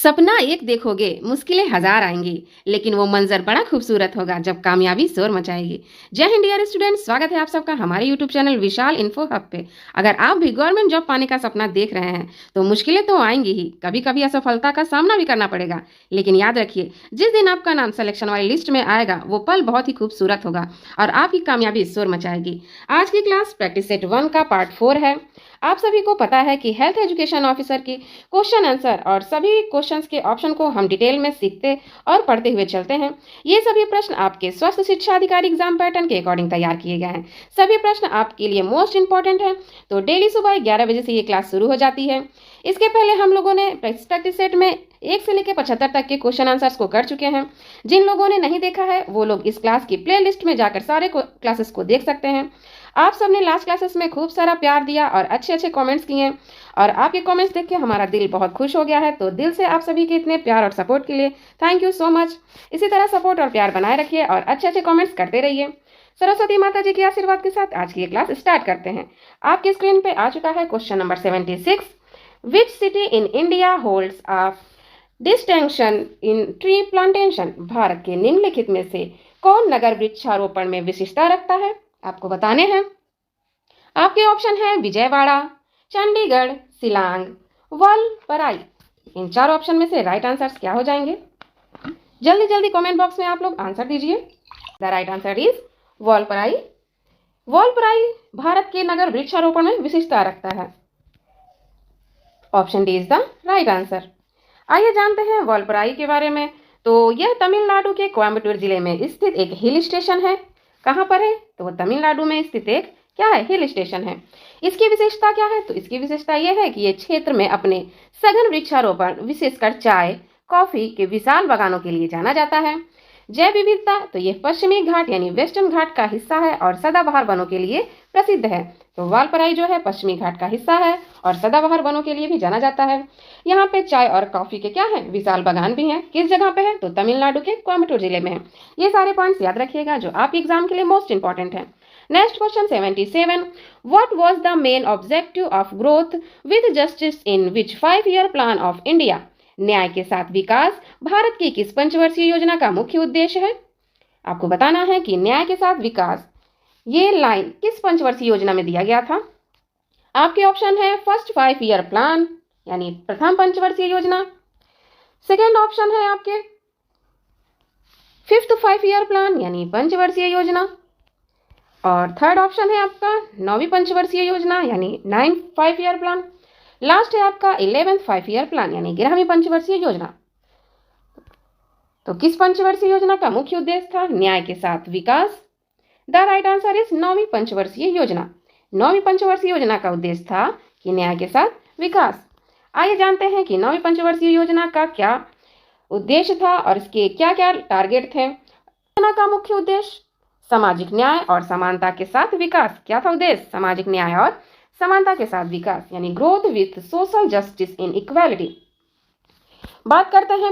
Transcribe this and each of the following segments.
सपना एक देखोगे, मुश्किलें हजार आएंगी, लेकिन वो मंजर बड़ा खूबसूरत होगा जब कामयाबी शोर मचाएगी। जय हिंद डियर स्टूडेंट, स्वागत है आप सबका हमारे यूट्यूब चैनल विशाल इन्फो हब पे। अगर आप भी गवर्नमेंट जॉब पाने का सपना देख रहे हैं तो मुश्किलें तो आएंगी ही, कभी कभी असफलता का सामना भी करना पड़ेगा। लेकिन याद रखिए, जिस दिन आपका नाम सिलेक्शन वाली लिस्ट में आएगा वो पल बहुत ही खूबसूरत होगा और आपकी कामयाबी शोर मचाएगी। आज की क्लास प्रैक्टिस सेट 1 का पार्ट 4 है। आप सभी को पता है कि हेल्थ एजुकेशन ऑफिसर की क्वेश्चन आंसर और सभी क्वेश्चंस के ऑप्शन को हम डिटेल में सीखते और पढ़ते हुए चलते हैं। ये सभी प्रश्न आपके स्वास्थ्य शिक्षा अधिकारी एग्जाम पैटर्न के अकॉर्डिंग तैयार किए गए हैं। सभी प्रश्न आपके लिए मोस्ट इंपॉर्टेंट है। तो डेली सुबह 11 बजे से ये क्लास शुरू हो जाती है। इसके पहले हम लोगों ने प्रैक्टिस सेट में 1 से लेकर 75 तक के क्वेश्चन आंसर्स को कर चुके हैं। जिन लोगों ने नहीं देखा है वो लोग इस क्लास की प्ले लिस्ट में जाकर सारे क्लासेस को देख सकते हैं। आप सबने लास्ट क्लासेस में खूब सारा प्यार दिया और अच्छे अच्छे कमेंट्स किए और आपके कमेंट्स देख के हमारा दिल बहुत खुश हो गया है। तो दिल से आप सभी के इतने प्यार और सपोर्ट के लिए थैंक यू सो मच। इसी तरह सपोर्ट और प्यार बनाए रखिए और अच्छे अच्छे कमेंट्स करते रहिए। सरस्वती माता जी के आशीर्वाद के साथ आज की ये क्लास स्टार्ट करते हैं। आपकी स्क्रीन पे आ चुका है question number 76। Which city in India holds a distinction in tree plantation? Bharat के निम्नलिखित में से कौन नगर वृक्षारोपण में विशिष्टता रखता है? आपको बताने हैं। आपके ऑप्शन है विजयवाड़ा, चंडीगढ़, शिलांग, वलपराई। इन 4 ऑप्शन में से राइट आंसर्स क्या हो जाएंगे? जल्दी जल्दी कमेंट बॉक्स में आप लोग आंसर दीजिए। The right answer is Valparai. Valparai Bharat के नगर वृक्षारोपण में विशिष्टता रखता है। Option D is the right answer. आइए जानते हैं वलपराई के बारे में। तो यह तमिलनाडु के कोयम्बटूर जिले में स्थित एक हिल स्टेशन है। कहाँ पर है? तो वो तमिलनाडु में स्थित एक क्या है? हिल स्टेशन है। इसकी विशेषता क्या है? तो इसकी विशेषता यह है कि ये क्षेत्र में अपने सघन वृक्षारोपण, विशेषकर चाय, कॉफी के विशाल बागानों के लिए जाना जाता है। जैव विविधता, तो ये पश्चिमी घाट यानी वेस्टर्न घाट का हिस्सा है और सदाबहार वनों के लिए प्रसिद्ध है। तो वालपराई जो है पश्चिमी घाट का हिस्सा है और सदाबहार वनों के लिए भी जाना जाता है। यहाँ पे चाय और कॉफी के क्या है? विशाल बागान भी हैं। किस जगह पे है? तो तमिलनाडु के कोयम्बटूर जिले में है। ये सारे पॉइंट्स याद रखिएगा जो आपके एग्जाम के लिए मोस्ट इंपॉर्टेंट है। Next question 77। What was the main objective of growth with justice in which 5-year plan of India? न्याय के साथ विकास भारत की किस पंचवर्षीय योजना का मुख्य उद्देश्य है? आपको बताना है कि न्याय के साथ विकास ये लाइन किस पंचवर्षीय योजना में दिया गया था। आपके ऑप्शन है फर्स्ट 5-year प्लान यानी प्रथम पंचवर्षीय योजना। सेकेंड ऑप्शन है आपके फिफ्थ 5-year प्लान यानी पंचवर्षीय योजना। और थर्ड ऑप्शन है आपका 9वीं पंचवर्षीय योजना यानी 9th 5-year प्लान। लास्ट है आपका 11th 5-year प्लान यानी 11वीं पंचवर्षीय योजना। तो किस पंचवर्षीय योजना का मुख्य उद्देश्य था? न्याय के साथ विकास। द राइट आंसर इज 9वीं पंचवर्षीय योजना। 9वीं पंचवर्षीय योजना का उद्देश्य था कि न्याय के साथ विकास। आइए जानते हैं कि 9वीं पंचवर्षीय योजना का क्या उद्देश्य था और इसके क्या क्या टारगेट थे। योजना का मुख्य उद्देश्य सामाजिक न्याय और समानता के साथ विकास। क्या था उद्देश्य? सामाजिक न्याय और समानता के साथ विकास यानी growth with social justice in equality. बात करते हैं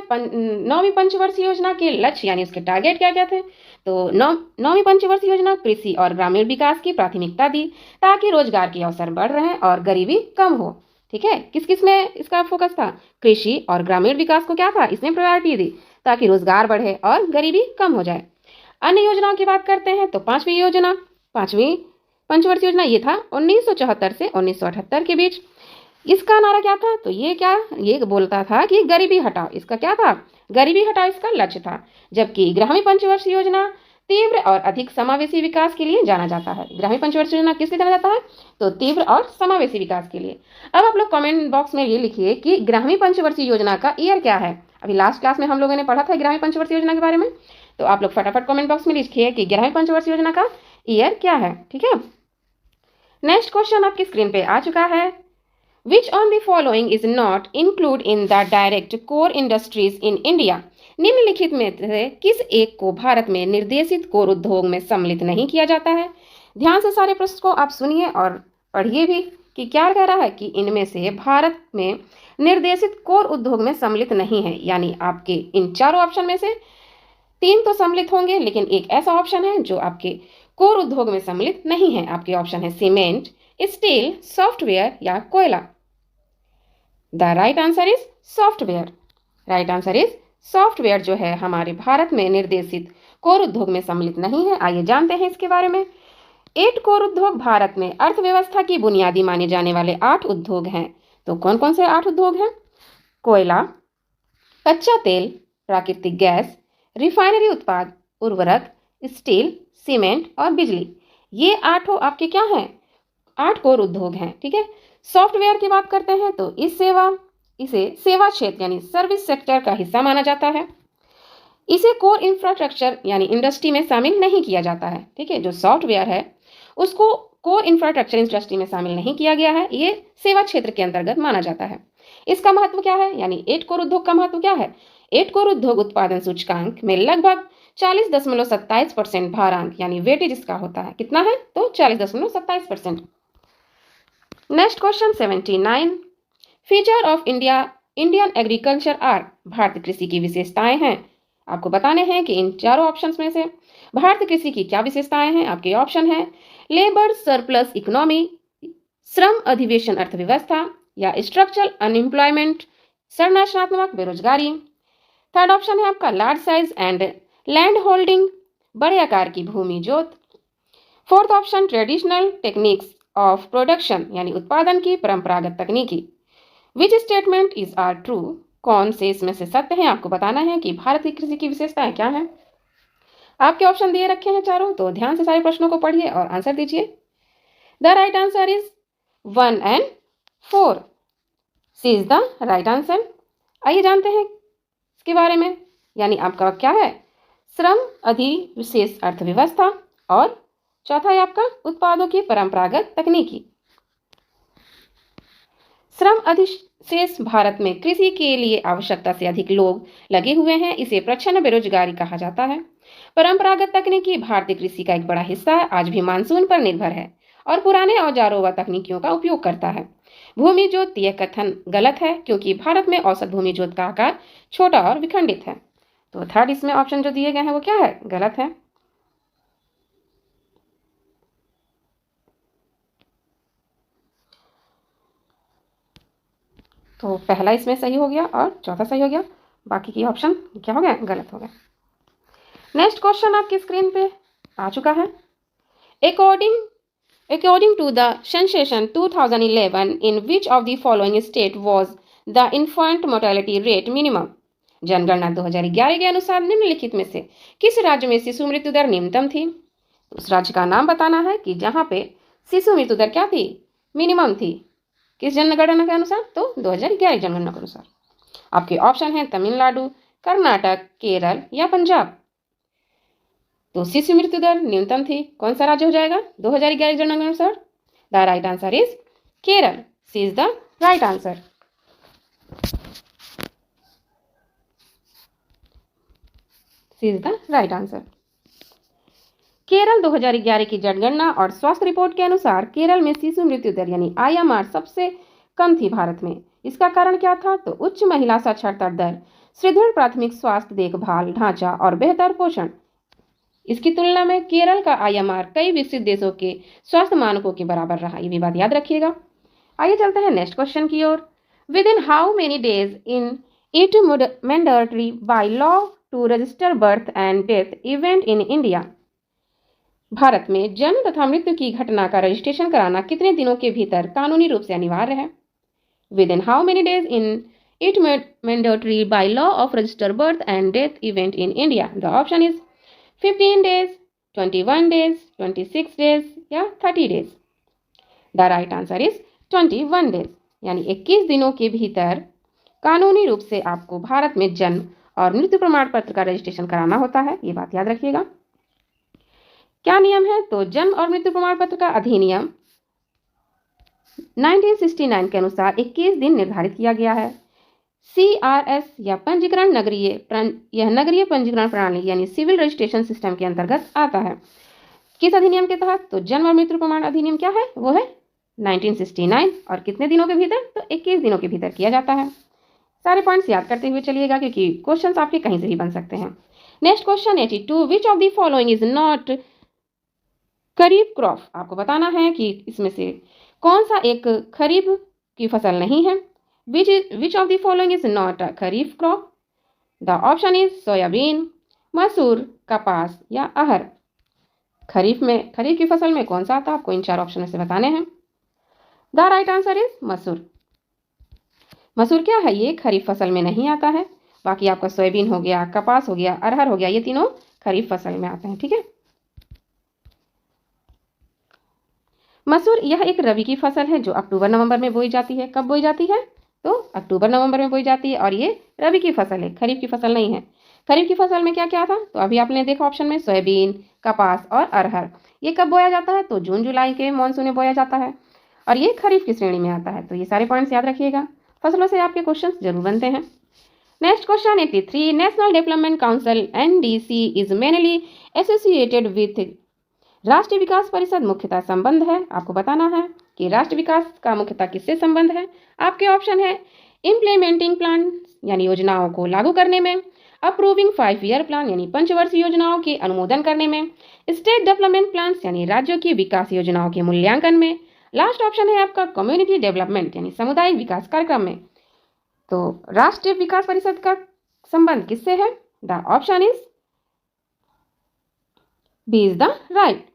9वीं पंचवर्षीय योजना के लक्ष्य यानी उसके टारगेट क्या क्या थे। तो 9वीं पंचवर्षीय योजना कृषि और ग्रामीण विकास की प्राथमिकता दी ताकि रोजगार के अवसर बढ़ रहे और गरीबी कम हो। ठीक है, किस किस में इसका फोकस था? कृषि और ग्रामीण विकास को क्या था? इसने प्रायोरिटी दी ताकि रोजगार बढ़े और गरीबी कम हो जाए। अन्य योजनाओं की बात करते हैं तो 5वीं पंचवर्षीय योजना ये था 1974 से 1978 के बीच। इसका नारा क्या था? तो ये बोलता था कि गरीबी हटाओ। इसका क्या था? गरीबी हटाओ इसका लक्ष्य था। जबकि 11वीं पंचवर्षीय योजना तीव्र और अधिक समावेशी विकास के लिए जाना जाता है। 11वीं पंचवर्षीय योजना किस लिए जाना जाता है? तो तीव्र और समावेशी विकास के लिए। अब आप लोग कमेंट बॉक्स में ये लिखिए कि 11वीं पंचवर्षीय योजना का ईयर क्या है। अभी लास्ट क्लास में हम लोगों ने पढ़ा था 11वीं पंचवर्षीय योजना के बारे में। तो आप लोग फटाफट कमेंट बॉक्स में लिखिए कि 11वीं पंचवर्षीय योजना का ईयर क्या है। ठीक है, नेक्स्ट क्वेश्चन आपकी स्क्रीन पे आ चुका है। Which on the following is not included in the direct core industries in India? निम्नलिखित में से किस एक को भारत में निर्देशित कोर उद्योग में सम्मिलित नहीं किया जाता है? ध्यान से सारे प्रश्न को आप सुनिए और पढ़िए भी कि क्या कह रहा है कि इनमें से भारत में निर्देशित कोर उद्योग में सम्मिलित नहीं है। यानी आपके इन 4 ऑप्शन में से 3 तो सम्मिलित होंगे, लेकिन एक ऐसा ऑप्शन है जो आपके कोर उद्योग में सम्मिलित नहीं है। आपके ऑप्शन है सीमेंट, स्टील, सॉफ्टवेयर या कोयला। The right answer is software. Right answer is software जो है हमारे भारत में निर्देशित कोर उद्योग में सम्मिलित नहीं है। आइए जानते हैं इसके बारे में। 8 कोर उद्योग भारत में अर्थव्यवस्था की बुनियादी माने जाने वाले 8 उद्योग हैं। तो कौन कौन से 8 उद्योग हैं? कोयला, कच्चा तेल, प्राकृतिक गैस, रिफाइनरी उत्पाद, उर्वरक, स्टील, सीमेंट और बिजली। ये 8 आपके क्या हैं? 8 कोर उद्योग हैं। ठीक है। सॉफ्टवेयर की बात करते हैं तो इसे सेवा क्षेत्र यानी सर्विस सेक्टर का हिस्सा माना जाता है। इसे कोर इंफ्रास्ट्रक्चर यानी इंडस्ट्री में शामिल नहीं किया जाता है। ठीक है। जो सॉफ्टवेयर है उसको कोर इंफ्रास्ट्रक्चर इंडस्ट्री में शामिल नहीं किया गया है, ये सेवा क्षेत्र के अंतर्गत माना जाता है। इसका महत्व क्या है? यानी 8 कोर उद्योग का महत्व क्या है? 8 कोर उद्योग उत्पादन सूचकांक में लगभग 40.27% भारांक यानी वेटेज इसका होता है। कितना है? तो 40.27%। Next question 79। Feature of Indian agriculture are. भारतीय कृषि की विशेषताएं हैं। आपको बताने हैं कि इन चारों ऑप्शंस में से भारतीय कृषि की क्या विशेषताएं हैं। आपके ऑप्शन है लेबर सरप्लस इकोनॉमी, श्रम अधिवेशन अर्थव्यवस्था, या स्ट्रक्चरल अनएम्प्लॉयमेंट, संरचनात्मक बेरोजगारी। थर्ड ऑप्शन है आपका large size and land holding, बड़े आकार की भूमि जोत। Fourth option traditional techniques of production यानी उत्पादन की परंपरागत तकनीकी। Which statement is are true. कौन से इसमें से सत्य है? आपको बताना है कि भारतीय कृषि की विशेषताएं क्या हैं। आपके ऑप्शन दिए रखे हैं चारों, तो ध्यान से सारे प्रश्नों को पढ़िए और आंसर दीजिए। The right answer is 1 and 4। C is the right answer. आइए जानते हैं इसके बारे में। यानी आपका क्या है? श्रम अधिविशेष अर्थव्यवस्था, और चौथा है आपका उत्पादों की परंपरागत तकनीकी। श्रम अधिशेष भारत में कृषि के लिए आवश्यकता से अधिक लोग लगे हुए हैं, इसे प्रच्छन्न बेरोजगारी कहा जाता है। परंपरागत तकनीकी भारतीय कृषि का एक बड़ा हिस्सा है, आज भी मानसून पर निर्भर है और पुराने औजारों व तकनीकियों का उपयोग करता है। भूमि जोत, यह कथन गलत है क्योंकि भारत में औसत भूमि जोत का आकार छोटा और विखंडित है। तो थर्ड इसमें ऑप्शन जो दिए गए हैं वो क्या है? गलत है। तो पहला इसमें सही हो गया और चौथा सही हो गया, बाकी की ऑप्शन क्या हो गया? गलत हो गया। नेक्स्ट क्वेश्चन आपकी स्क्रीन पे आ चुका है। According to the census 2011, in which of the following state was the infant mortality rate minimum? जनगणना 2011 के अनुसार निम्नलिखित में से किस राज्य में शिशु मृत्यु दर न्यूनतम थी? उस राज्य का नाम बताना है कि जहां पे शिशु मृत्यु दर क्या थी? मिनिमम थी। किस जनगणना के अनुसार? तो 2011 जनगणना के अनुसार। आपके ऑप्शन हैं तमिलनाडु, कर्नाटक, केरल या पंजाब। तो शिशु मृत्यु दर न्यूनतम थी, कौन सा राज्य हो जाएगा 2011 जनगणना के अनुसार? The right answer is Kerala. C is the right answer. C is the right answer. Kerala 2011 की जनगणना और स्वास्थ्य रिपोर्ट के अनुसार केरल में शिशु मृत्यु दर यानी IMR सबसे कम थी भारत में। इसका कारण क्या था? तो उच्च महिला साक्षरता दर, सुदृढ़ प्राथमिक स्वास्थ्य देखभाल ढांचा और बेहतर पोषण। इसकी तुलना में केरल का IMR कई विकसित देशों के स्वास्थ्य मानकों के बराबर रहा। ये भी बात याद रखिएगा। आइए चलते हैं नेक्स्ट क्वेश्चन की ओर। With in how many days in it mandatory by law to register birth and death event in India. भारत में जन्म तथा मृत्यु की घटना का रजिस्ट्रेशन कराना कितने दिनों के भीतर कानूनी रूप से अनिवार्य है? With in how many days in it mandatory by law of register birth and death event in India. The option is 15 days, 21 days, 26 days या 30 days। The right answer is 21 days, यानी 21 दिनों के भीतर कानूनी रूप से आपको भारत में जन्म और मृत्यु प्रमाण पत्र का रजिस्ट्रेशन कराना होता है। ये बात याद रखिएगा। क्या नियम है? तो जन्म और मृत्यु प्रमाण पत्र का अधिनियम 1969 के अनुसार 21 दिन निर्धारित किया गया है। CRS या पंजीकरण यह नगरीय पंजीकरण प्रणाली यानी सिविल रजिस्ट्रेशन सिस्टम के अंतर्गत आता है। किस अधिनियम के तहत? तो जन्म और मृत्यु प्रमाण अधिनियम क्या है? वो है 1969 और कितने दिनों के भीतर? तो 21 दिनों के भीतर किया जाता है। सारे पॉइंट्स याद करते हुए चलिएगा क्योंकि क्वेश्चंस आपके कहीं से भी बन सकते हैं। Next question 82। Which of the following is not kharif crop. आपको बताना है कि इसमें से कौन सा एक खरीफ की फसल नहीं है। Which of the following is not a kharif crop? The option is soybean, मसूर, कपास या अरहर। खरीफ की फसल में कौन सा आता है, आपको इन 4 ऑप्शन में से बताने हैं। द राइट आंसर इज मसूर। मसूर क्या है, ये खरीफ फसल में नहीं आता है। बाकी आपका सोयाबीन हो गया, कपास हो गया, अरहर हो गया, ये तीनों खरीफ फसल में आते हैं। ठीक है। मसूर यह एक रबी की फसल है जो अक्टूबर नवंबर में बोई जाती है। कब बोई जाती है, तो अक्टूबर नवंबर में बोई जाती है, और ये रबी की फसल है, खरीफ की फसल नहीं है। खरीफ की फसल में क्या क्या था, तो अभी आपने देखा ऑप्शन में सोयाबीन, कपास और अरहर। ये कब बोया जाता है, तो जून जुलाई के मानसून में बोया जाता है, और ये खरीफ की श्रेणी में आता है। तो ये सारे पॉइंट्स याद रखिएगा, फसलों से आपके क्वेश्चन जरूर बनते हैं। Next question 83, national development council NDC is mainly associated with. राष्ट्रीय विकास परिषद मुख्यतः संबंध है, आपको बताना है कि राष्ट्रीय विकास का मुख्यतः किससे संबंध है। आपके ऑप्शन है इम्प्लीमेंटिंग प्लान यानी योजनाओं को लागू करने में, अप्रूविंग 5 ईयर प्लान यानी पंचवर्षीय योजनाओं के अनुमोदन करने में, स्टेट डेवलपमेंट प्लान यानी राज्यों की विकास योजनाओं के मूल्यांकन में, लास्ट ऑप्शन है आपका कम्युनिटी डेवलपमेंट यानी सामुदायिक विकास कार्यक्रम में। तो राष्ट्रीय विकास परिषद का संबंध किससे है, the option is B is the right.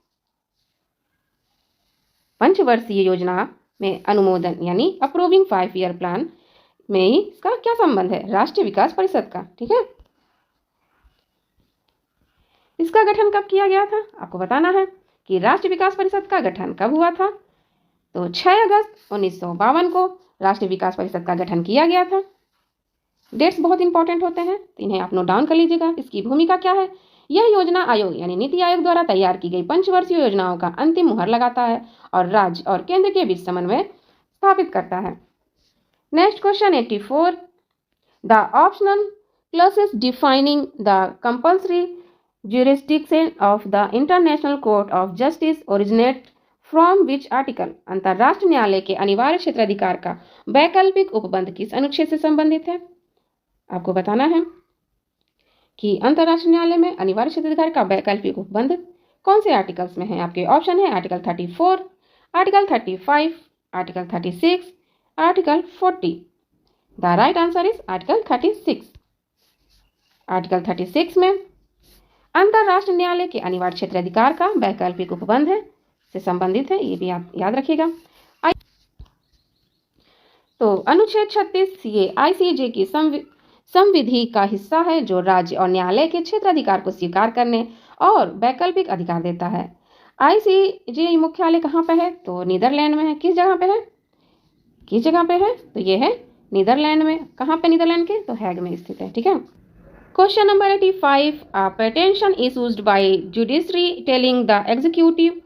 पंचवर्षीय योजना में अनुमोदन यानी अप्रूविंग 5 ईयर प्लान में ही इसका क्या संबंध है, राष्ट्रीय विकास परिषद का। ठीक है। इसका गठन कब किया गया था, आपको बताना है कि राष्ट्रीय विकास परिषद का गठन कब हुआ था। तो 6 अगस्त 1952 को राष्ट्रीय विकास परिषद का गठन किया गया था। डेट्स बहुत इंपॉर्टेंट होते हैं, तो इन्हें आप नोट डाउन कर लीजिएगा। इसकी भूमिका क्या है, यह योजना आयोग यानी नीति आयोग द्वारा तैयार की गई पंचवर्षीय योजनाओं का अंतिम मुहर लगाता है और राज्य और केंद्र के बीच समन्वय स्थापित करता है। Next question 84, the optional clauses defining the compulsory jurisdiction of the International Court of Justice originate from which article। अंतर्राष्ट्रीय न्यायालय के अनिवार्य क्षेत्राधिकार का वैकल्पिक उपबंध किस अनुच्छेद से संबंधित है। आपको बताना है कि अंतर्राष्ट्रीय न्यायालय में अनिवार्य क्षेत्राधिकार का वैकल्पिक उपबंध कौन से आर्टिकल्स में है। आपके ऑप्शन है article 34, article 35, article 36, article 40। The right answer is article 36। Article 36 में अंतर्राष्ट्रीय न्यायालय के अनिवार्य क्षेत्राधिकार का वैकल्पिक उपबंध है से संबंधित है, ये भी आप याद रखिएगा। तो अनुच्छेद 36 ये ICJ की संविधि का हिस्सा है जो राज्य और न्यायालय के क्षेत्राधिकार को स्वीकार करने और वैकल्पिक अधिकार देता है। ICJ मुख्यालय कहाँ पे है, तो नीदरलैंड में है। किस जगह पे है, तो ये है नीदरलैंड में। कहाँ पे नीदरलैंड के, तो हैग में स्थित है। ठीक है। Question number 85, a petition issued by judiciary telling the executive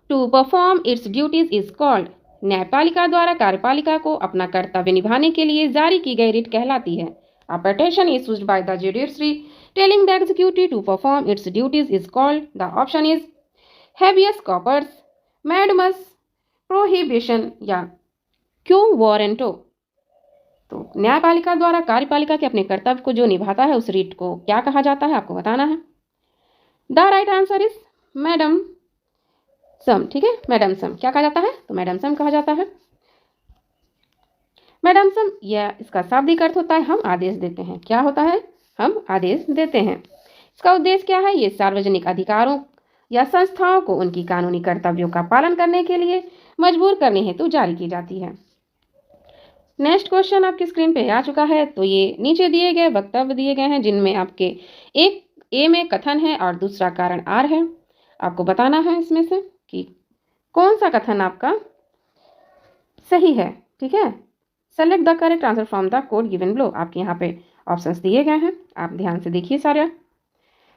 to perform its duties is called। न्यायपालिका द्वारा कार्यपालिका को अपना कर्तव्य निभाने के लिए जारी की गई रिट कहलाती है। A petition issued by the judiciary telling the executive to perform its duties is called। The option is habeas corpus, mandamus, prohibition या क्यू वारंटो। तो न्यायपालिका द्वारा कार्यपालिका के अपने कर्तव्य को जो निभाता है उस रीट को क्या कहा जाता है, आपको बताना है। The right answer is madam सम। ठीक है, मैडम सम क्या कहा जाता है, तो मैडम सम कहा जाता है। मैडम सम यह इसका शाब्दिक अर्थ होता है हम आदेश देते हैं। क्या होता है, हम आदेश देते हैं। इसका उद्देश्य क्या है, ये सार्वजनिक अधिकारों या संस्थाओं को उनकी कानूनी कर्तव्यों का पालन करने के लिए मजबूर करने हेतु जारी की जाती है। नेक्स्ट क्वेश्चन आपकी स्क्रीन पे आ चुका है। तो ये नीचे दिए गए वक्तव्य दिए गए हैं जिनमें आपके एक ए में कथन है और दूसरा कारण आर है। आपको बताना है इसमें से कि कौन सा कथन आपका सही है। ठीक है, select the correct answer from the code given below. आपके यहाँ पे ऑप्शंस दिए गए हैं, आप ध्यान से देखिए सारे।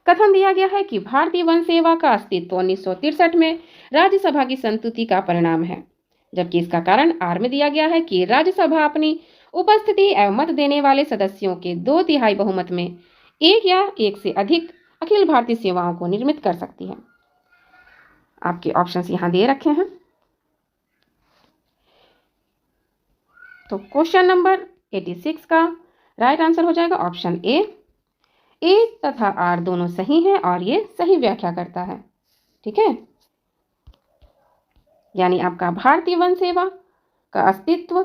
कथन दिया गया है कि भारतीय वन सेवा का अस्तित्व 1963 में राज्यसभा की संस्तुति का परिणाम है, जबकि इसका कारण आर में दिया गया है कि राज्यसभा अपनी उपस्थिति एवं मत देने वाले सदस्यों के 2/3 बहुमत में एक या एक से अधिक अखिल भारतीय सेवाओं को निर्मित कर सकती है। आपके ऑप्शंस यहाँ दे रखे हैं। तो क्वेश्चन नंबर 86 का राइट आंसर हो जाएगा ऑप्शन ए तथा आर दोनों सही हैं और ये सही व्याख्या करता है। ठीक है, यानी आपका भारतीय वन सेवा का अस्तित्व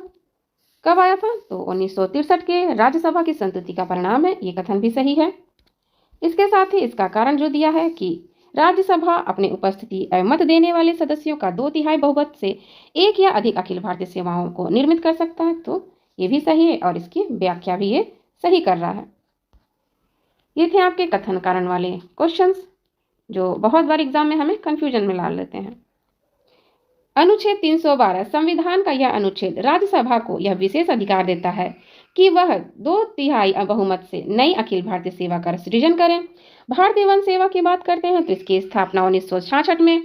कब आया था? तो 1963 के राज्यसभा की संस्तुति का परिणाम है, ये कथन भी सही है। इसके साथ ही इसका कारण जो दिया है कि राज्यसभा अपनी उपस्थिति एवं मत देने वाले सदस्यों का 2/3 बहुमत से एक या अधिक अखिल भारतीय सेवाओं को निर्मित कर सकता है, तो ये भी सही है और इसकी व्याख्या भी ये सही कर रहा है। ये थे आपके कथन कारण वाले क्वेश्चंस जो बहुत बार एग्जाम में हमें कंफ्यूजन में डाल देते हैं। अनुच्छेद 312 संविधान का यह अनुच्छेद राज्यसभा को यह विशेष अधिकार देता है कि वह 2/3 बहुमत से नई अखिल भारतीय सेवा का सृजन करें। भारतीय वन सेवा की बात करते हैं तो इसकी स्थापना 1966 में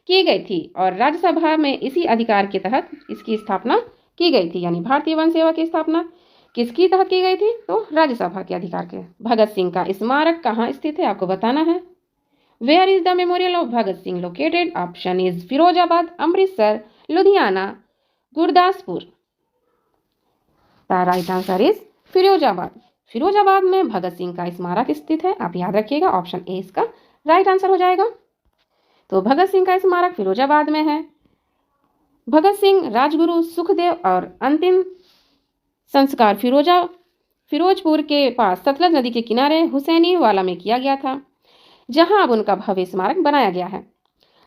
की गई थी और राज्यसभा में इसी अधिकार के तहत इसकी स्थापना की गई थी। यानी भारतीय वन सेवा की स्थापना किसकी तहत की गई थी? तो राज्यसभा के अधिकार के। भगत सिंह का स्मारक कहाँ स्थित है आपको बताना है। Where is the memorial of Bhagat Singh located? Option is Firozabad, Amritsar, Ludhiana, Gurdaspur. The right answer is Firozabad. Firozabad में भगत सिंह का स्मारक स्थित है, आप याद रखिएगा। ऑप्शन ए इसका राइट आंसर हो जाएगा। तो भगत सिंह का स्मारक फिरोजाबाद में है। भगत सिंह, राजगुरु सुखदेव और अंतिम संस्कार फिरोजपुर के पास सतलज नदी के किनारे हुसैनी वाला में किया गया था, जहां अब उनका भव्य स्मारक बनाया गया है।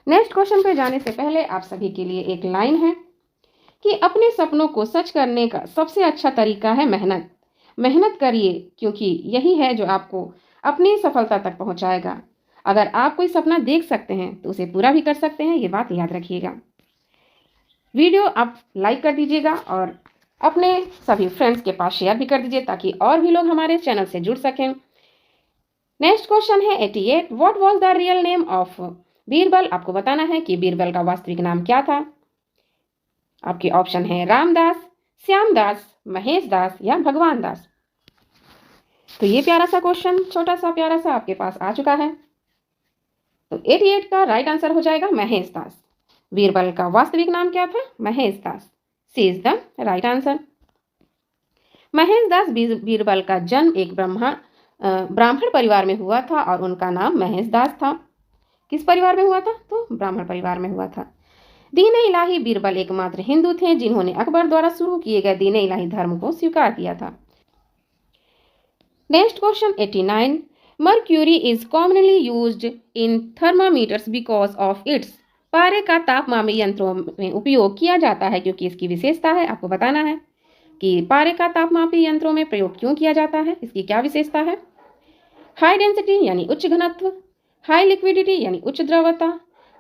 नेक्स्ट क्वेश्चन पे जाने से पहले आप सभी के लिए एक लाइन है कि अपने सपनों को सच करने का सबसे अच्छा तरीका है मेहनत। मेहनत करिए क्योंकि यही है जो आपको अपनी सफलता तक पहुंचाएगा। अगर आप कोई सपना देख सकते हैं तो उसे पूरा भी कर सकते हैं, ये बात याद रखिएगा। वीडियो आप लाइक कर दीजिएगा और अपने सभी फ्रेंड्स के पास शेयर भी कर दीजिए ताकि और भी लोग हमारे चैनल से जुड़ सकें। नेक्स्ट क्वेश्चन है 88। What was the real name of Birbal? आपको बताना है कि बीरबल का वास्तविक नाम क्या था। आपके ऑप्शन है रामदास, श्यामदास, महेश दास या भगवान दास। तो ये प्यारा सा क्वेश्चन, छोटा सा प्यारा सा आपके पास आ चुका है। तो 88 का राइट आंसर हो जाएगा महेश दास। बीरबल का वास्तविक नाम क्या था? Mahesh Das. C is the right answer. Mahesh Das Birbal का जन्म एक ब्राह्मण परिवार में हुआ था और उनका नाम महेश दास था। किस परिवार में हुआ था? तो ब्राह्मण परिवार में हुआ था। दीन इलाही बीरबल एकमात्र हिंदू थे जिन्होंने अकबर द्वारा शुरू किए गए दीन इलाही धर्म को स्वीकार किया था। Next question 89। Mercury is commonly used in thermometers because of its? पारे का तापमापी यंत्रों में उपयोग किया जाता है क्योंकि इसकी विशेषता है। आपको बताना है कि पारे का तापमापी यंत्रों में प्रयोग क्यों किया जाता है, इसकी क्या विशेषता है। हाई डेंसिटी यानी उच्च घनत्व, हाई लिक्विडिटी यानी उच्च द्रव्यता,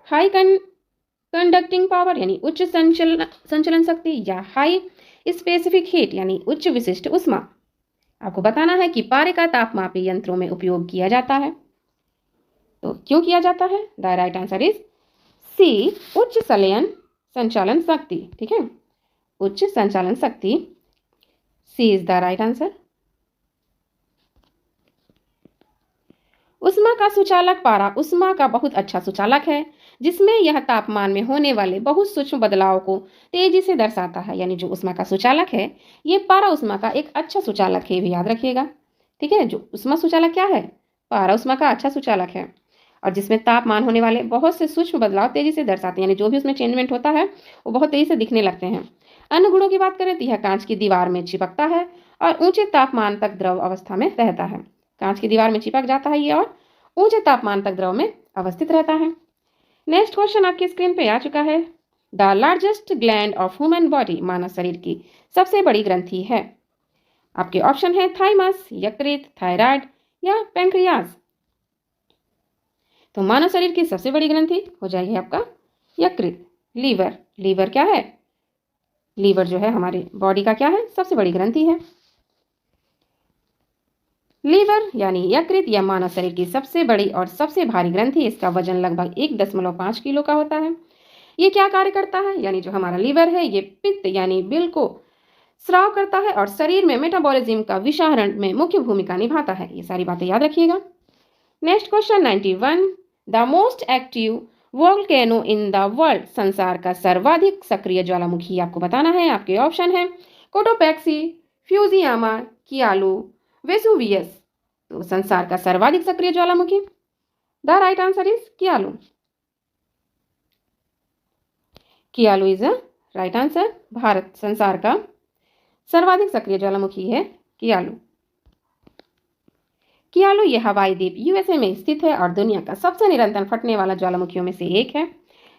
हाई कंडक्टिंग पावर यानी उच्च संचलन शक्ति या हाई स्पेसिफिक हीट यानी उच्च विशिष्ट ऊष्मा। आपको बताना है कि पारे का तापमापी यंत्रों में उपयोग किया जाता है। तो क्यों किया जाता है? The right answer is C, उच्च संचालन शक्ति। ठीक है, उच्च संचालन शक्ति। C is the right answer. ऊष्मा का सुचालक पारा ऊष्मा का बहुत अच्छा सुचालक है जिसमें यह तापमान में होने वाले बहुत सूक्ष्म बदलाव को तेजी से दर्शाता है। यानी जो ऊष्मा का सुचालक है ये पारा ऊष्मा का एक अच्छा सुचालक है, भी याद रखिएगा। ठीक है, जो ऊष्मा सुचालक क्या है? पारा ऊष्मा का अच्छा सुचालक है और जिसमें तापमान होने वाले बहुत से सूक्ष्म बदलाव तेजी से दर्शाते हैं। यानी जो भी उसमें चेंजमेंट होता है वो बहुत तेजी से दिखने लगते हैं। अन्य गुणों की बात करें तो यह कांच की दीवार में चिपकता है और ऊंचे तापमान तक द्रव अवस्था में रहता है। कांच की दीवार में चिपक जाता है ये और ऊंचे तापमान तक द्रव में अवस्थित रहता है। नेक्स्ट क्वेश्चन आपकी स्क्रीन पे आ चुका है। The largest gland of human body? मानव शरीर की सबसे बड़ी ग्रंथि है। आपके ऑप्शन है थाइमस, यकृत, थायराइड या पैंक्रियाज। तो मानव शरीर की सबसे बड़ी ग्रंथि हो जाएगी आपका यकृत। लीवर, लीवर क्या है? लीवर जो है हमारी बॉडी का क्या है? सबसे बड़ी ग्रंथि है। लीवर यानी यकृत या मानव शरीर की सबसे बड़ी और सबसे भारी ग्रंथि, इसका वजन लगभग 1.5 किलो का होता है। ये क्या कार्य करता है? यानी जो हमारा लीवर है ये पित्त यानी बिल को स्राव करता है और शरीर में मेटाबॉलिज्म का विषाहरण में मुख्य भूमिका निभाता है। ये सारी बातें याद रखिएगा। Next question 91। The most active volcano in the world? संसार का सर्वाधिक सक्रिय ज्वालामुखी आपको बताना है। आपके ऑप्शन है कोटोपैक्सी, फ्यूजियामा, कियालू, वेसुवियस। तो संसार का सर्वाधिक सक्रिय ज्वालामुखी, the right answer is Kilauea. Kilauea is a right answer. भारत संसार का सर्वाधिक सक्रिय ज्वालामुखी है कियालू। कियालू यह हवाई द्वीप यूएसए में स्थित है और दुनिया का सबसे निरंतर फटने वाला ज्वालामुखियों में से एक है।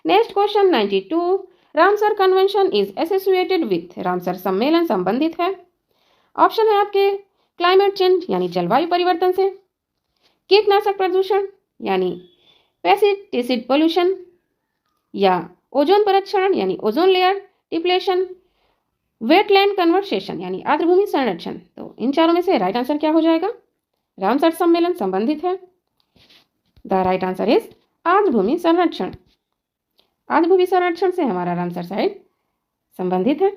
Next question 92, Ramsar convention is associated with, Ramsar सम्मेलन संबंधित है। ऑप्शन है आपके क्लाइमेट चेंज यानी जलवायु परिवर्तन से, कीटनाशक प्रदूषण यानी पेस्टिसाइड पोल्यूशन, या ओजोन परत क्षरण यानी ozone layer depletion, wetland conversation यानी आर्द्रभूमि संरक्षण। तो इन चारों में से राइट आंसर क्या हो जाएगा? रामसर सम्मेलन संबंधित है। द राइट आंसर इज आर्द्रभूमि संरक्षण। आर्द्रभूमि संरक्षण से हमारा रामसर साइट संबंधित है।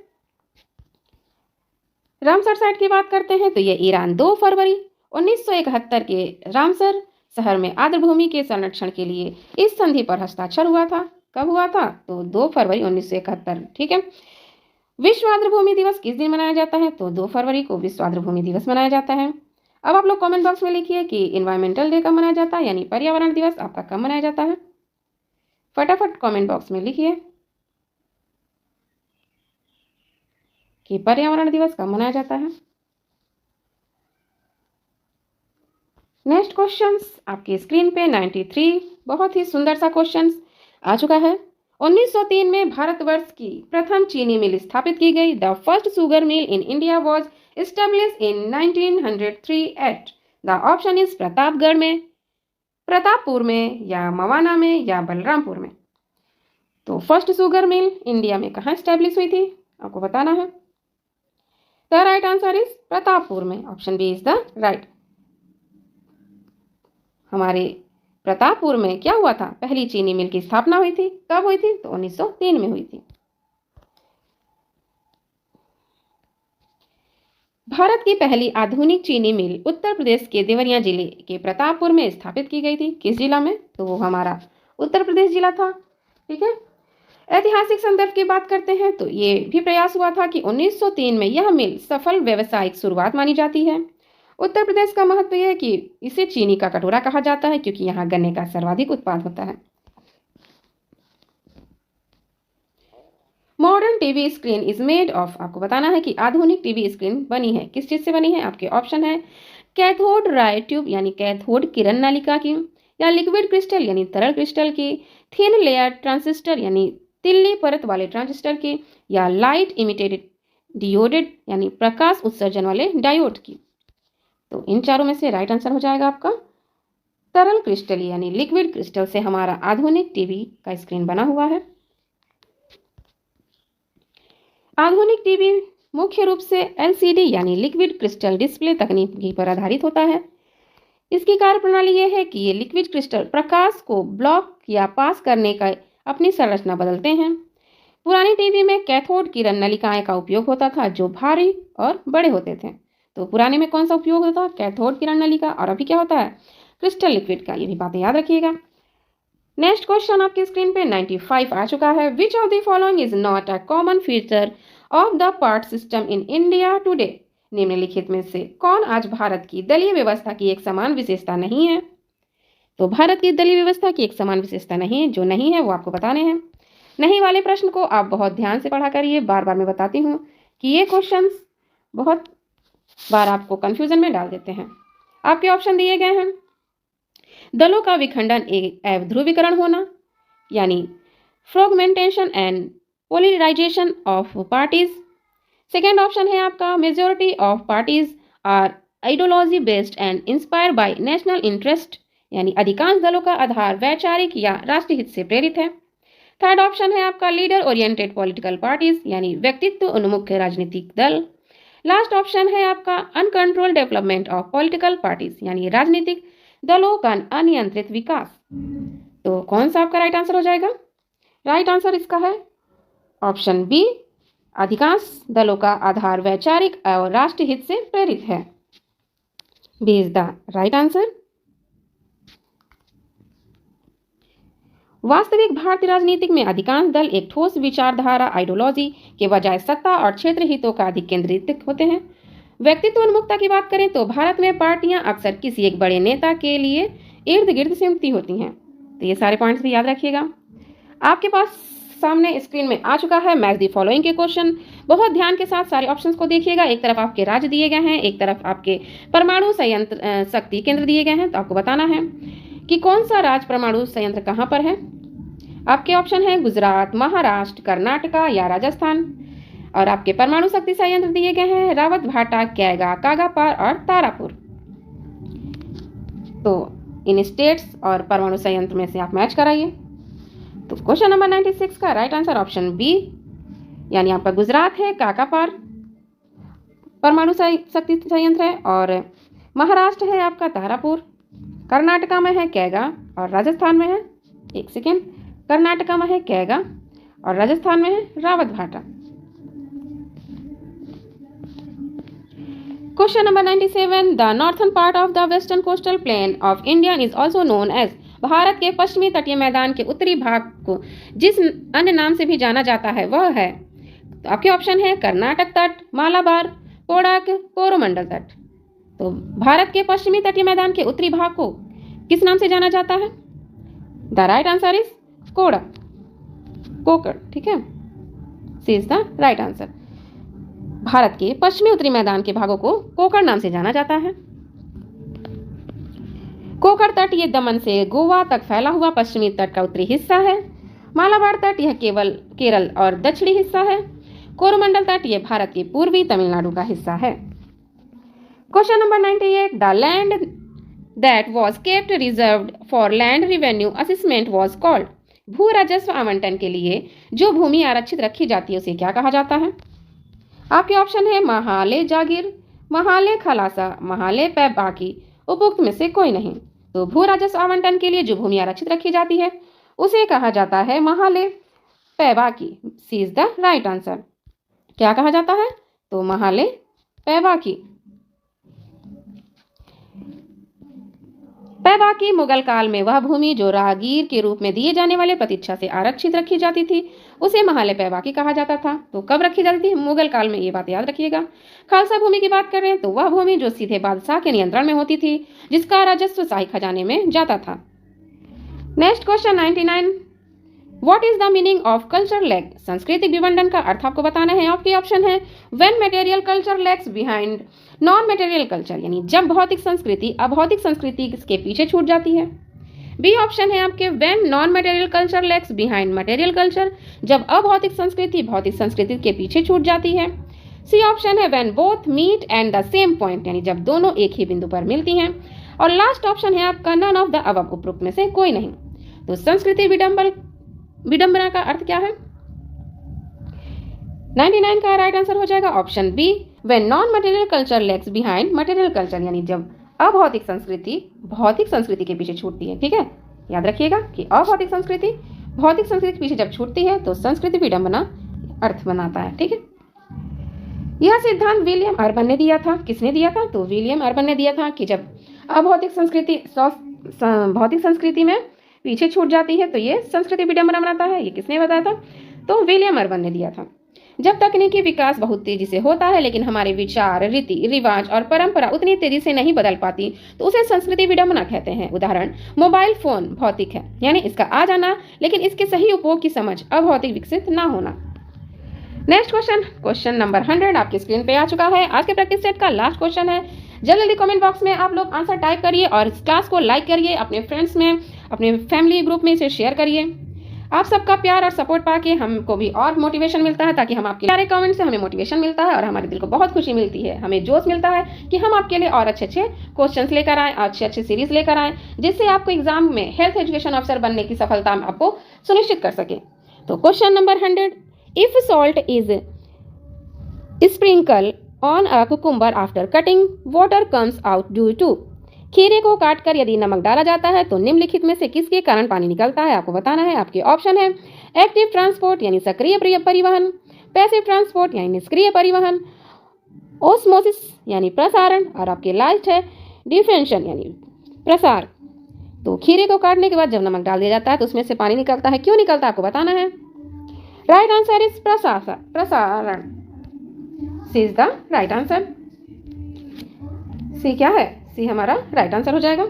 रामसर साइट की बात करते हैं तो ये ईरान 2 फरवरी 1971 के रामसर शहर में आर्द्रभूमि के संरक्षण के लिए इस संधि पर हस्ताक्षर हुआ था। कब हुआ था? तो 2 फरवरी 1971। ठीक है। विश्व आर्द्रभूमि दिवस किस दिन मनाया जाता है? तो 2 फरवरी को विश्व आर्द्रभूमि दिवस मनाया जाता है। अब आप लोग कमेंट बॉक्स में लिखिए कि इन्वायरमेंटल डे कब मनाया जाता है, यानी पर्यावरण दिवस आपका कब मनाया जाता है। फटाफट कमेंट बॉक्स में लिखिए कि पर्यावरण दिवस कब मनाया जाता है। नेक्स्ट क्वेश्चंस आपकी स्क्रीन पे 93, बहुत ही सुंदर सा क्वेश्चंस आ चुका है। 1903 में भारतवर्ष की प्रथम चीनी मिल स्थापित की गई। The first sugar mill in India was established in 1903 at, the option is Pratapgarh में, प्रतापपुर में, या मवाना में, या बलरामपुर में। तो फर्स्ट शुगर मिल इंडिया में कहाँ स्टैब्लिश हुई थी आपको बताना है। The right answer is Pratappur में। Option B is the right. हमारे प्रतापपुर में क्या हुआ था? पहली चीनी मिल की स्थापना हुई थी। कब हुई थी? तो 1903 में हुई थी। भारत की पहली आधुनिक चीनी मिल उत्तर प्रदेश के देवरिया जिले के प्रतापपुर में स्थापित की गई थी। किस जिला में? तो वो हमारा उत्तर प्रदेश जिला था। ठीक है। ऐतिहासिक संदर्भ की बात करते हैं तो ये भी प्रयास हुआ था कि 1903 में यह मिल सफल व्यवसायिक शुरुआत मानी जाती है। उत्तर प्रदेश का महत्व यह है कि इसे चीनी का कटोरा कहा जाता है क्योंकि यहाँ गन्ने का सर्वाधिक उत्पाद होता है। Modern TV screen is made of, आपको बताना है कि आधुनिक टीवी स्क्रीन बनी है किस चीज से बनी है। आपके ऑप्शन है कैथोड राय ट्यूब यानी कैथोड किरण नलिका की, या लिक्विड क्रिस्टल यानी तरल क्रिस्टल की, थिन लेयर ट्रांजिस्टर यानी तिल्ली परत वाले ट्रांजिस्टर की, या लाइट इमिटेड डियोडेड यानी प्रकाश उत्सर्जन वाले डायोड की। तो इन चारों में से राइट आंसर हो जाएगा आपका तरल क्रिस्टल यानी लिक्विड क्रिस्टल से हमारा आधुनिक टीवी का स्क्रीन बना हुआ है। आधुनिक टीवी मुख्य रूप से एलसीडी यानी लिक्विड क्रिस्टल डिस्प्ले तकनीकी पर आधारित होता है। इसकी कार्यप्रणाली यह है कि ये लिक्विड क्रिस्टल प्रकाश को ब्लॉक या पास करने का अपनी संरचना बदलते हैं। पुरानी टीवी में कैथोड किरण नलिकाएं का उपयोग होता था जो भारी और बड़े होते थे। तो पुराने में कौन सा उपयोग होता है? कैथोड किरण नलिका। और अभी क्या होता है? क्रिस्टल लिक्विड का। ये भी बातें याद रखिएगा। नेक्स्ट क्वेश्चन आपकी स्क्रीन पे 95 आ चुका है। Which of the following is not a common feature of the part system in India today, निम्नलिखित में से कौन आज भारत की दलीय व्यवस्था की एक समान विशेषता नहीं है। तो भारत की दलीय व्यवस्था की एक समान विशेषता नहीं है, जो नहीं है वो आपको बताने हैं। नहीं वाले प्रश्न को आप बहुत ध्यान से पढ़ा करिए। बार बार मैं बताती हूँ कि ये क्वेश्चन बहुत बार आपको कंफ्यूजन में डाल देते हैं। आपके ऑप्शन दिए गए हैं दलों का विखंडन एवं ध्रुवीकरण होना यानी fragmentation and polarisation of parties. Second option है आपका majority of parties are ideology based and inspire by national interest यानी अधिकांश दलों का आधार वैचारिक या राष्ट्रीय हित से प्रेरित है। थर्ड ऑप्शन है आपका लीडर ओरिएंटेड पॉलिटिकल पार्टीज यानी व्यक्तित्व उन्मुख राजनीतिक दल। लास्ट ऑप्शन है आपका uncontrol development of political parties यानी राजनीतिक दलों का अनियंत्रित विकास। तो कौन सा आपका राइट आंसर हो जाएगा? राइट आंसर इसका है ऑप्शन बी, अधिकांश दलों का आधार वैचारिक और राष्ट्रीय हित से प्रेरित है। B is the right answer. वास्तविक भारतीय राजनीतिक में अधिकांश दल एक ठोस विचारधारा आइडियोलॉजी के बजाय सत्ता और क्षेत्र हितों का अधिक केंद्रित होते हैं। व्यक्तित्व उन्मुखता की बात करें तो भारत में पार्टियां अक्सर किसी एक बड़े नेता के लिए इर्द गिर्द सिमटती होती हैं। तो ये सारे पॉइंट्स भी याद रखिएगा। आपके पास सामने स्क्रीन में आ चुका है मैच द फॉलोइंग के क्वेश्चन। बहुत ध्यान के साथ सारे ऑप्शंस को देखिएगा। एक तरफ आपके राज्य दिए गए हैं, एक तरफ आपके परमाणु संयंत्र शक्ति केंद्र दिए गए हैं। तो आपको बताना है कि कौन सा राज्य परमाणु संयंत्र कहाँ पर है। आपके ऑप्शन है गुजरात, महाराष्ट्र, कर्नाटका या राजस्थान। और आपके परमाणु शक्ति संयंत्र दिए गए हैं रावत भाटा, कैगा, कागापार और तारापुर। तो इन स्टेट्स और परमाणु संयंत्र में से आप मैच कराइए। तो क्वेश्चन नंबर 96 का राइट आंसर ऑप्शन बी यानी आपका गुजरात है, काकापार परमाणु शक्ति संयंत्र है, और महाराष्ट्र है आपका तारापुर, कर्नाटका में है कैगा और राजस्थान में है, एक सेकेंड, कर्नाटका में है कैगा और राजस्थान में है Rawatbhata. Question number 97, the northern part of the western coastal plain of India is also known as. भारत के पश्चिमी तटीय मैदान के उत्तरी भाग को जिस अन्य नाम से भी जाना जाता है वह है। तो आपके ऑप्शन है कर्नाटक तट, मालाबार, कोडाक, कोरोमंडल तट। तो भारत के पश्चिमी तटीय मैदान के उत्तरी भाग को किस नाम से जाना जाता है? द राइट आंसर इज कोडक, कोकड़, ठीक है, C is the right answer. भारत के पश्चिमी उत्तरी मैदान के भागों को कोकड़ नाम से जाना जाता है। कोकड़ तट ये दमन से गोवा तक फैला हुआ पश्चिमी तट का उत्तरी हिस्सा है। मालाबार तट यह केवल केरल और दक्षिणी हिस्सा है। कोरोमंडल तट ये भारत के पूर्वी तमिलनाडु का हिस्सा है। Question number 98, the land that was kept reserved for land revenue assessment was called. भू राजस्व आवंटन के लिए जो भूमि आरक्षित रखी जाती है उसे क्या कहा जाता है? आपके ऑप्शन है महाले जागीर, महाले खलासा, महाले पैबाकी, उपयुक्त में से कोई नहीं। तो भू राजस्व आवंटन के लिए जो भूमि आरक्षित रखी जाती है उसे कहा जाता है महाले पैबाकी, सी इज द राइट आंसर। क्या कहा जाता है? तो महाले पैबाकी। पैबाकी मुगल काल में वह भूमि जो राहगीर के रूप में दिए जाने वाले प्रतीक्षा से आरक्षित रखी जाती थी उसे महाले पैबाकी कहा जाता था। तो कब रखी जाती थी? मुगल काल में, ये बात याद रखिएगा। खालसा भूमि की बात कर रहे हैं तो वह भूमि जो सीधे बादशाह के नियंत्रण में होती थी, जिसका राजस्व शाही खजाने में जाता था। Next question 99, what is the meaning of culture lag. सांस्कृतिक विवंडन का अर्थ आपको बताना है। आपके ऑप्शन है when material culture lags behind non material culture, यानी जब भौतिक संस्कृति अभौतिक संस्कृति के पीछे छूट जाती है। बी ऑप्शन है आपके when non material culture lags behind material culture, जब अभौतिक संस्कृति भौतिक संस्कृति के पीछे छूट जाती है। सी ऑप्शन है when both meet and the same point, यानी जब दोनों एक ही बिंदु पर मिलती हैं। और लास्ट ऑप्शन है आपका नन ऑफ द अबव, उपरोक्त में से कोई नहीं। तो संस्कृति विडंबना का अर्थ क्या है? 99 का राइट आंसर हो जाएगा option B, when non material culture lags behind material culture, यानी जब अभौतिक संस्कृति भौतिक संस्कृति के पीछे छूटती है। ठीक है, याद रखिएगा कि अभौतिक संस्कृति भौतिक संस्कृति के पीछे जब छूटती है तो संस्कृति विडंबना अर्थ बनाता है। ठीक है, यह सिद्धांत विलियम अर्बन ने दिया था। किसने दिया था? तो विलियम अर्बन ने दिया था कि जब अभौतिक संस्कृति भौतिक संस्कृति में पीछे छूट जाती है तो ये संस्कृति विडंबना बनाता है। ये किसने बताया था? तो विलियम अर्बन ने दिया था। जब तकनीकी विकास बहुत तेजी से होता है लेकिन हमारे विचार, रीति रिवाज और परंपरा उतनी तेजी से नहीं बदल पाती तो उसे संस्कृति विडंबना कहते हैं। उदाहरण, मोबाइल फोन भौतिक है, यानी इसका आ जाना, लेकिन इसके सही उपयोग की समझ अभौतिक विकसित ना होना। नेक्स्ट क्वेश्चन नंबर 100 आपकी स्क्रीन पे आ चुका है। आज के प्रैक्टिस सेट का लास्ट क्वेश्चन है। जल्दी कमेंट बॉक्स में आप लोग आंसर टाइप करिए और इस क्लास को लाइक करिए, अपने फ्रेंड्स में, अपने फैमिली ग्रुप में इसे शेयर करिए। आप सबका प्यार और सपोर्ट पाके हमको भी और मोटिवेशन मिलता है, ताकि हम आपके सारे कमेंट से हमें मोटिवेशन मिलता है और हमारे दिल को बहुत खुशी मिलती है, हमें जोश मिलता है कि हम आपके लिए और अच्छे क्वेश्चंस लेकर आएँ, अच्छे सीरीज लेकर आएँ, जिससे आपको एग्जाम में हेल्थ एजुकेशन ऑफिसर बनने की सफलता आपको सुनिश्चित कर सके। तो question number 100, if salt is sprinkle on a cucumber after cutting, water comes out due to. खीरे को काटकर यदि नमक डाला जाता है तो निम्नलिखित में से किसके कारण पानी निकलता है? आपको बताना है। आपके ऑप्शन है एक्टिव ट्रांसपोर्ट यानी सक्रिय परिवहन, पैसिव ट्रांसपोर्ट यानी निष्क्रिय परिवहन, ओस्मोसिस यानी प्रसारण, और आपके लास्ट है डिफेंशन यानी प्रसार। तो खीरे को काटने के बाद जब नमक डाल दिया जाता है तो उसमें से पानी निकलता है। क्यों निकलता है आपको बताना है। राइट आंसर इज प्रसारण, सी इज द राइट आंसर। सी क्या है? सी हमारा राइट आंसर हो जाएगा।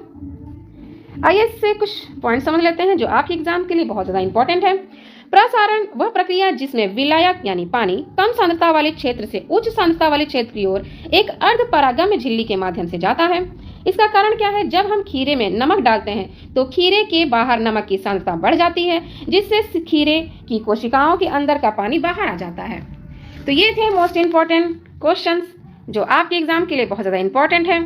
आइए इससे कुछ पॉइंट समझ लेते हैं जो आपके एग्जाम के लिए बहुत ज़्यादा इंपॉर्टेंट है। प्रसारण वह प्रक्रिया जिसमें विलायक यानी पानी कम सांद्रता वाले क्षेत्र से उच्च सांद्रता वाले क्षेत्र की ओर एक अर्ध परागम्य झिल्ली के माध्यम से जाता है। इसका कारण क्या है? जब हम खीरे में नमक डालते हैं तो खीरे के बाहर नमक की सांद्रता बढ़ जाती है, जिससे खीरे की कोशिकाओं के अंदर का पानी बाहर आ जाता है। तो ये थे मोस्ट इंपॉर्टेंट क्वेश्चंस जो आपके एग्जाम के लिए बहुत ज़्यादा इंपॉर्टेंट है।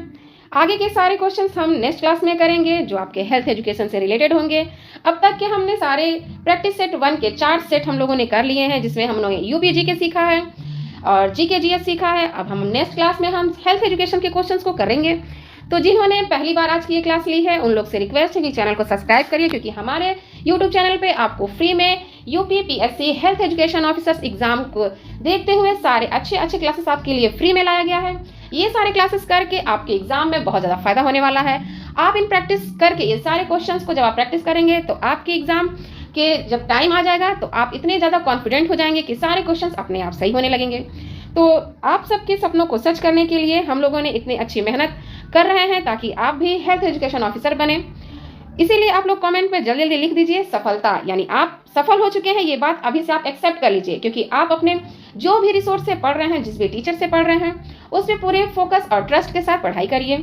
आगे के सारे क्वेश्चंस हम नेक्स्ट क्लास में करेंगे जो आपके हेल्थ एजुकेशन से रिलेटेड होंगे। अब तक के हमने सारे प्रैक्टिस सेट 1 के 4 सेट हम लोगों ने कर लिए हैं, जिसमें हम लोगों ने यूपीजी के सीखा है और जीके जीएस सीखा है। अब हम नेक्स्ट क्लास में हम हेल्थ एजुकेशन के क्वेश्चंस को करेंगे। तो जिन्होंने पहली बार आज की ये क्लास ली है उन लोग से रिक्वेस्ट है कि चैनल को सब्सक्राइब करिए, क्योंकि हमारे यूट्यूब चैनल पे आपको फ्री में UP PSC health education officers exam को देखते हुए सारे अच्छे क्लासेस आपके लिए फ्री में लाया गया है। ये सारे क्लासेस करके आपके एग्जाम में बहुत ज़्यादा फायदा होने वाला है। आप इन प्रैक्टिस करके ये सारे क्वेश्चंस को जब आप प्रैक्टिस करेंगे तो आपके एग्जाम के जब टाइम आ जाएगा तो आप इतने ज़्यादा कॉन्फिडेंट हो जाएंगे कि सारे क्वेश्चंस अपने आप सही होने लगेंगे। तो आप सबके सपनों को सच करने के लिए हम लोगों ने इतनी अच्छी मेहनत कर रहे हैं ताकि आप भी हेल्थ एजुकेशन ऑफिसर बने। इसीलिए आप लोग कमेंट में जल्दी जल्दी लिख दीजिए सफलता, यानी आप सफल हो चुके हैं। ये बात अभी से आप एक्सेप्ट कर लीजिए, क्योंकि आप अपने जो भी रिसोर्स से पढ़ रहे हैं, जिस भी टीचर से पढ़ रहे हैं, उसमें पूरे फोकस और ट्रस्ट के साथ पढ़ाई करिए।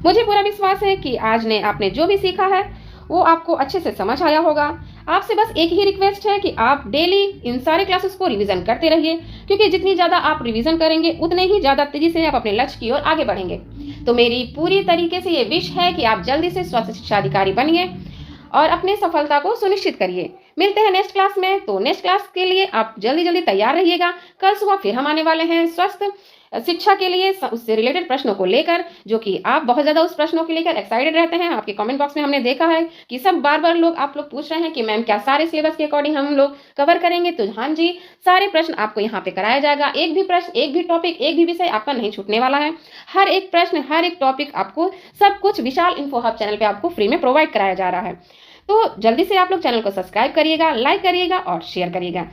मुझे पूरा विश्वास है कि आज ने आपने जो भी सीखा है वो आपको अच्छे से समझ आया होगा। आपसे बस एक ही रिक्वेस्ट है कि आप डेली इन सारे क्लासेस को रिवीजन करते रहिए, क्योंकि जितनी ज़्यादा आप रिवीजन करेंगे उतने ही ज़्यादा तेजी से आप अपने लक्ष्य की ओर आगे बढ़ेंगे। तो मेरी पूरी तरीके से ये विश है कि आप जल्दी से स्वास्थ्य शिक्षा अधिकारी बनिए और अपने सफलता को सुनिश्चित करिए। मिलते हैं नेक्स्ट क्लास में। तो नेक्स्ट क्लास के लिए आप जल्दी तैयार रहिएगा। कल सुबह फिर हम आने वाले हैं स्वस्थ शिक्षा के लिए उससे रिलेटेड प्रश्नों को लेकर, जो कि आप बहुत ज़्यादा उस प्रश्नों को लेकर एक्साइटेड रहते हैं। आपके कमेंट बॉक्स में हमने देखा है कि सब बार लोग आप लोग पूछ रहे हैं कि मैम क्या सारे सिलेबस के अकॉर्डिंग हम लोग कवर करेंगे। तो हाँ जी, सारे प्रश्न आपको यहाँ पे कराया जाएगा। एक भी प्रश्न, एक भी टॉपिक, एक भी विषय आपका नहीं छूटने वाला है। हर एक प्रश्न, हर एक टॉपिक आपको सब कुछ विशाल इन्फो हब चैनल पे आपको फ्री में प्रोवाइड कराया जा रहा है। तो जल्दी से आप लोग चैनल को सब्सक्राइब करिएगा, लाइक करिएगा और शेयर करिएगा।